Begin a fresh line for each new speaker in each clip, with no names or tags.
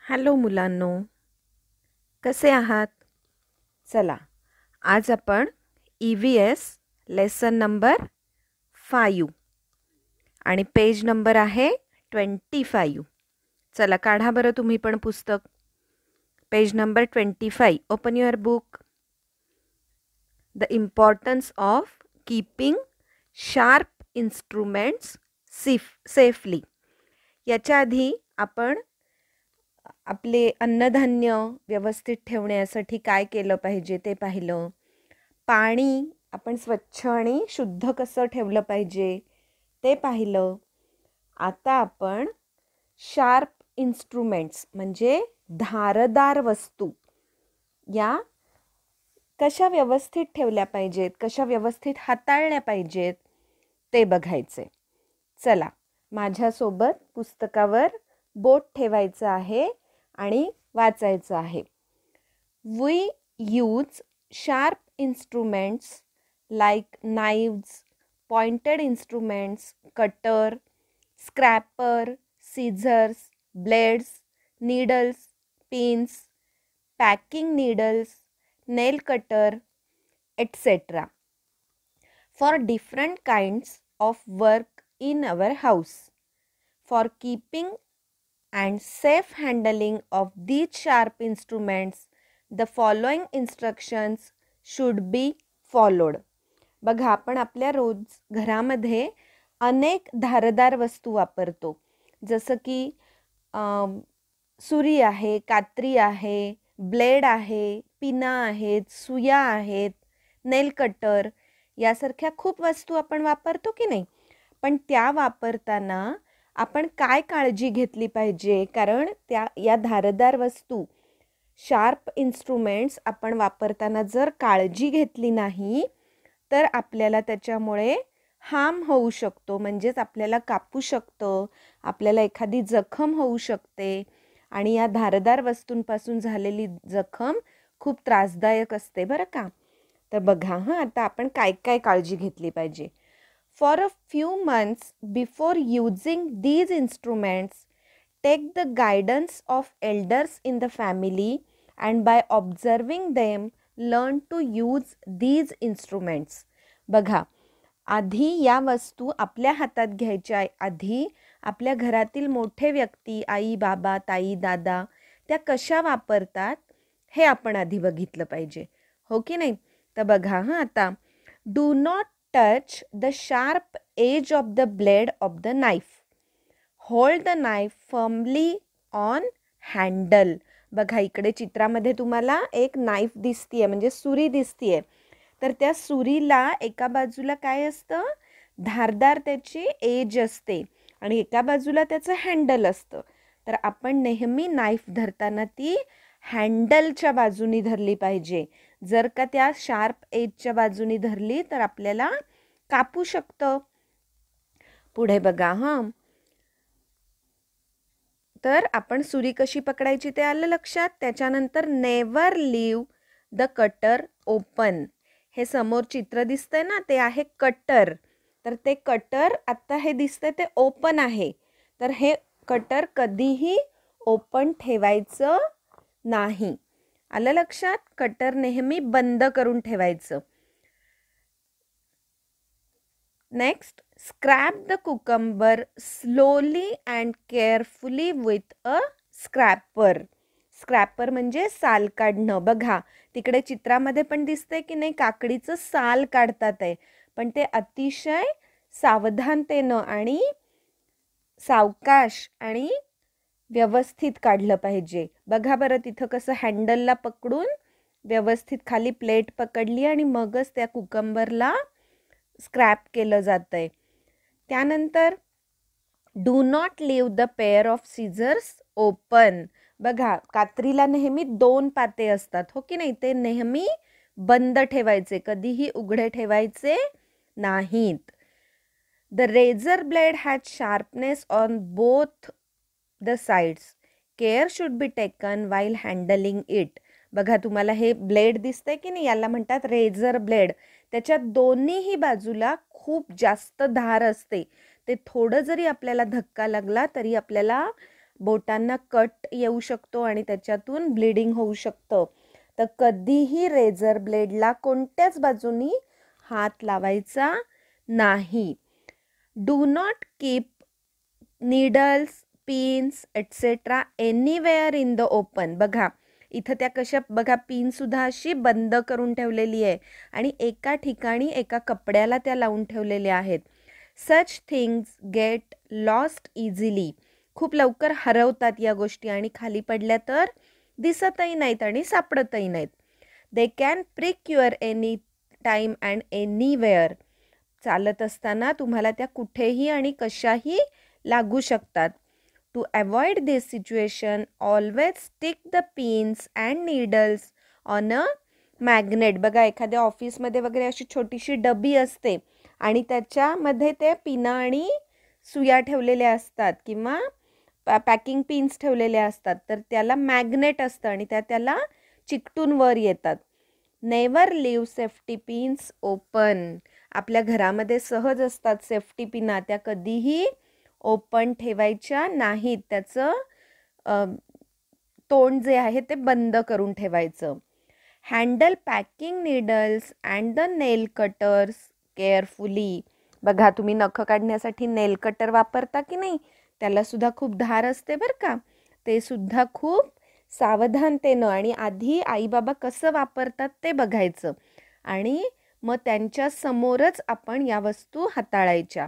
Hello मुलांनो, कसे आहात? चला, आज आपण EVS लेसन नंबर 5 आणि पेज नंबर आहे 25. चला काढा बरं तुम्ही पण पुस्तक. Page number 25. Open your book. The importance of keeping sharp instruments safely. याच्या आधी आपण आपले अन्नधान्य व्यवस्थित ठेवण्यासाठी काय केलं पाहिजे ते पाहिलं. पाणी आपण स्वच्छ आणि शुद्ध कसं ठेवलं पाहिजे ते पाहिलं. आता आपण शार्प इन्स्ट्रुमेंट्स म्हणजे धारदार वस्तू या कशा व्यवस्थित ठेवल्या पाहिजेत, कशा व्यवस्थित हाताळल्या पाहिजेत ते बघायचे. चला, माझ्यासोबत पुस्तकावर बोट ठेवायचं आहे आणि वाचायचं आहे. We use sharp instruments like knives, pointed instruments, cutter, scraper, scissors, blades, needles, pins, packing needles, nail cutter, etc. for different kinds of work in our house. For keeping and safe handling of these sharp instruments, the following instructions should be followed. बघा, आपण आपल्या रोज घरामध्ये अनेक धारदार वस्तू वापरतो. जसं की सुरी आहे, कात्री आहे, ब्लेड आहे, पिना आहेत, सुया आहेत, नेल कटर यासारख्या खूप वस्तू आपण वापरतो की नाही. पण त्या वापरताना आपण काय काळजी घेतली पाहिजे, कारण या धारदार वस्तू शार्प इन्स्ट्रुमेंट्स आपण वापरताना जर काळजी घेतली नाही तर आपल्याला त्याच्यामुळे हार्म होऊ शकतो. म्हणजेच आपल्याला कापू शकतं, आपल्याला एखादी जखम होऊ शकते आणि या धारदार वस्तूंपासून झालेली जखम खूप त्रासदायक असते बरं का. तर बघा आता आपण काय काय काळजी घेतली पाहिजे. For a few months before using these instruments, take the guidance of elders in the family and by observing them, learn to use these instruments. बघा, आधी या वस्तू आपल्या हातात घ्यायच्या आधी आपल्या घरातील मोठे व्यक्ती, आई, बाबा, ताई, दादा त्या कशा वापरतात हे आपण आधी बघितलं पाहिजे, हो की नाही. तर बघा आता, do not touch the sharp edge of the blade of the knife. Hold the knife firmly on handle. बघा, इकडे चित्रामध्ये तुम्हाला एक नाईफ दिसतीये, म्हणजे सुरी दिसतीये. तर त्या सुरीला एका बाजूला काय असतं, धारदार त्याची एज असते आणि एका बाजूला त्याचं हँडल असतं. तर आपण नेहमी नाईफ धरताना ती हँडलच्या बाजूनी धरली पाहिजे. जर का त्या शार्प एजच्या बाजूनी धरली तर आपल्याला कापू शकतं. पुढे बघा तर आपण सुरी कशी पकडायची ते आलं लक्षात. त्याच्यानंतर never leave the cutter open. हे समोर चित्र दिसतंय ना, ते आहे कटर. तर ते कटर आता हे दिसतंय ते ओपन आहे. तर हे कटर कधीही ओपन ठेवायचं नाही. आलं लक्षात. कटर नेहमी बंद करून ठेवायचं. Next, scrape the cucumber slowly and carefully with a scraper. Scraper म्हणजे साल काढणं. बघा, तिकडे चित्रामध्ये पण दिसतंय की नाही, काकडीचं साल काढतात आहे, पण ते अतिशय सावधानतेनं आणि सावकाश आणि व्यवस्थित काढलं पाहिजे. बघा बरं, तिथं कसं हँडलला पकडून व्यवस्थित खाली प्लेट पकडली आणि मगच त्या कुकंबरला स्क्रॅप केलं जातंय. त्यानंतर do not leave the pair of scissors open. बघा, कात्रीला नेहमी 2 पाते असतात, हो की नाही. ते नेहमी बंद ठेवायचे, कधीही उघडे ठेवायचे नाहीत. The razor blade has sharpness on both the sides. Care should be taken while handling it. बघा, तुम्हाला हे ब्लेड दिसतंय की नाही, याला म्हणतात रेझर ब्लेड. त्याच्या दोन्हीही बाजूला खूप जास्त धार असते. ते थोडं जरी आपल्याला धक्का लागला तरी आपल्याला बोटांना कट येऊ शकतो आणि त्याच्यातून ब्लिडिंग होऊ शकतं. तर कधीही रेझर ब्लेडला कोणत्याच बाजूनी हात लावायचा नाही. Do not keep needles, pins etcetera anywhere in the open. बघा इथं त्या कशा बघा पिनसुद्धा अशी बंद करून ठेवलेली आहे आणि एका ठिकाणी एका कपड्याला त्या लावून ठेवलेल्या आहेत. Such things get lost easily. खूप लवकर हरवतात या गोष्टी आणि खाली पडल्या तर दिसतही नाहीत आणि सापडतही नाहीत. They can prick your any time and anywhere. चालत असताना तुम्हाला त्या कुठेही आणि कशाही लागू शकतात. To avoid this situation always stick the pins and needles on a magnet. बघा एखाद्या ऑफिसमध्ये वगैरे अशी छोटीशी डबी असते आणि त्याच्यामध्ये ते पिना आणि सुया ठेवलेल्या असतात किंवा पॅकिंग पिन्स ठेवलेल्या असतात. तर त्याला मॅग्नेट असतं आणि त्याला चिकटून वर येतात. Never leave safety pins open. आपल्या घरामध्ये सहज असतात सेफ्टी पिना, त्या कधीही ओपन ठेवायच्या नाहीत. त्याचं तोंड जे आहे ते बंद करून ठेवायचं. Handle packing needles and the nail cutters carefully. बघा तुम्ही नख काढण्यासाठी नेल कटर वापरता की नाही, त्यालासुद्धा खूप धार असते बरं का. ते सुद्धा खूप सावधानतेनं आणि आधी आईबाबा कसं वापरतात ते बघायचं आणि मग त्यांच्या समोरच आपण या वस्तू हाताळायच्या.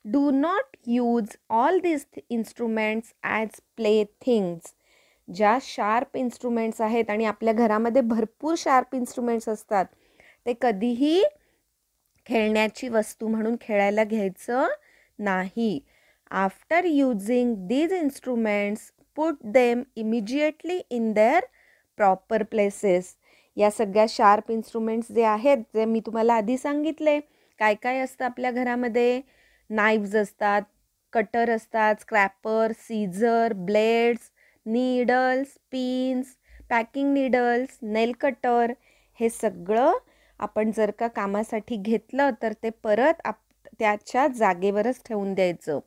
Do not use all this instruments as play things. ज्या शार्प इन्स्ट्रुमेंट्स आहेत आणि आपल्या घरामध्ये भरपूर शार्प इन्स्ट्रुमेंट्स असतात, ते कधीही खेळण्याची वस्तू म्हणून खेळायला घ्यायचं नाही. After using these instruments put them immediately in their proper places. या सगळ्या शार्प इन्स्ट्रुमेंट्स जे आहेत, जे मी तुम्हाला आधी सांगितले, काय काय असतं आपल्या घरामध्ये. नाईव्ज असतात, कटर असतात, scraper, scissor, blades, needles, pins, packing needles, nail cutter. हे सगळं आपण जर का कामासाठी घेतलं तर ते परत त्याच्या जागेवरच ठेवून द्यायचं.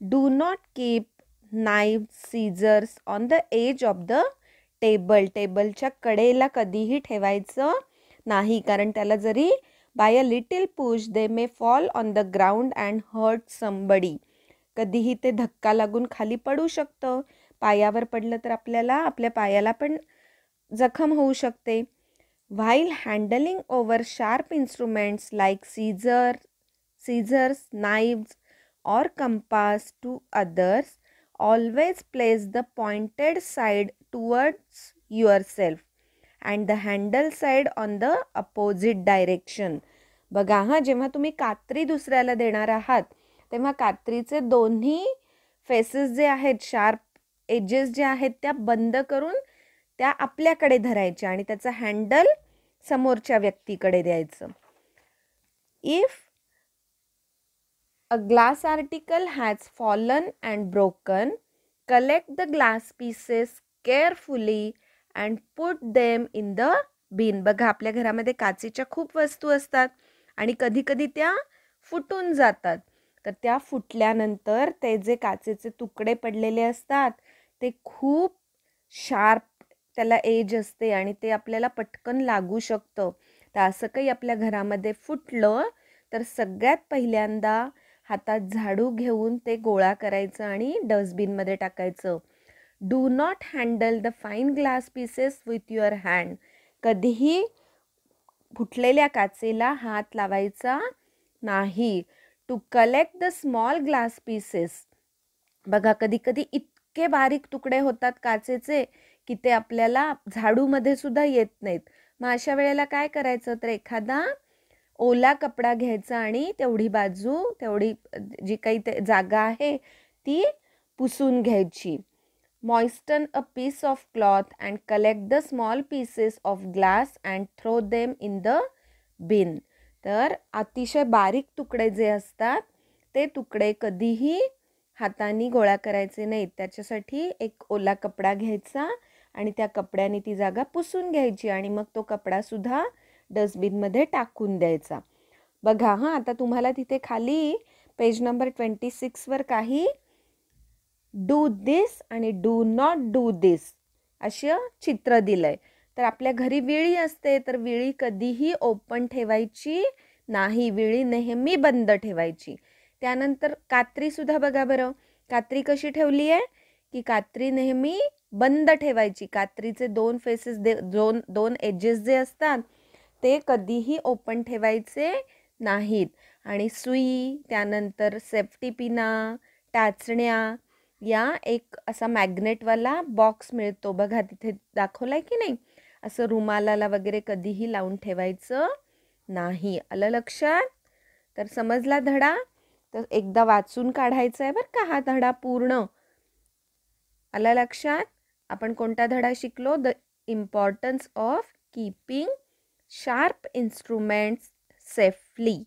Do not keep knives, scissors on the edge of the table. टेबलच्या कडेला कधीही ठेवायचं नाही, कारण त्याला जरी by a little push they may fall on the ground and hurt somebody. कधीही ते धक्का लागून खाली पडू शकतं. पायावर पडलं तर आपल्या पायाला पण जखम होऊ शकते. While handling over sharp instruments like scissors, knives or compass to others, always place the pointed side towards yourself and the handle side on the opposite direction. बघा हां, जेव्हा तुम्ही कात्री दुसऱ्याला देणार आहात तेव्हा कात्रीचे दोन्ही फेसेस जे आहेत, शार्प एजेस जे आहेत, त्या बंद करून त्या आपल्याकडे धरायच्या आणि त्याचं हँडल समोरच्या व्यक्तीकडे द्यायचं. If a glass article has fallen and broken, collect the glass pieces carefully and put them in the bin. बघा आपल्या घरामध्ये काचेच्या खूप वस्तू असतात आणि कधी कधी त्या फुटून जातात. तर त्या फुटल्यानंतर ते जे काचेचे तुकडे पडलेले असतात ते खूप शार्प त्याला एज असते आणि ते आपल्याला पटकन लागू शकतं. तर असं काही आपल्या घरामध्ये फुटलं तर सगळ्यात पहिल्यांदा हातात झाडू घेऊन ते गोळा करायचं आणि डस्टबिनमध्ये टाकायचं. Do not handle the fine glass pieces with your hand. कधीही फुटलेल्या काचेला हात लावायचा नाही. To collect the small glass pieces. बघा कधी कधी इतके बारीक तुकडे होतात काचेचे की ते आपल्याला झाडूमध्ये सुद्धा येत नाहीत. मग अशा वेळेला काय करायचं, तर एखादा ओला कपडा घ्यायचा आणि तेवढी बाजू, तेवढी जी काही जागा आहे ती पुसून घ्यायची. Moisten a piece of cloth and collect the small pieces of glass and throw them in the bin. तर अतिशय बारीक तुकडे जे असतात ते तुकडे कधीही हाताने गोळा करायचे नाहीत. त्याच्यासाठी एक ओला कपडा घ्यायचा आणि त्या कपड्याने ती जागा पुसून घ्यायची आणि मग तो कपडासुद्धा डस्टबिनमध्ये टाकून द्यायचा. बघा हां, आता तुम्हाला तिथे खाली पेज नंबर 26वर काही डू दिस आणि डू नॉट डू दिस असं चित्र दिलंय. तर आपल्या घरी विळी असते, तर विळी कधीही ओपन ठेवायची नाही, विळी नेहमी बंद ठेवायची. त्यानंतर कात्रीसुद्धा बघा बरं, कात्री कशी ठेवली आहे की कात्री नेहमी बंद ठेवायची. कात्रीचे दोन फेसेस दोन एजेस जे असतात ते कधीही ओपन ठेवायचे नाहीत. आणि सुई, त्यानंतर सेफ्टी पिना, टाचण्या, या एक असा मॅग्नेटवाला बॉक्स मिळतो बघा, तिथे दाखवलाय की नाही, असं रुमालाला वगैरे कधीही लावून ठेवायचं नाही. आलं लक्षात? तर समजला धडा? तर एकदा वाचून काढायचा आहे बरं का हा धडा पूर्ण. आलं लक्षात? आपण कोणता धडा शिकलो? The importance of keeping sharp instruments safely.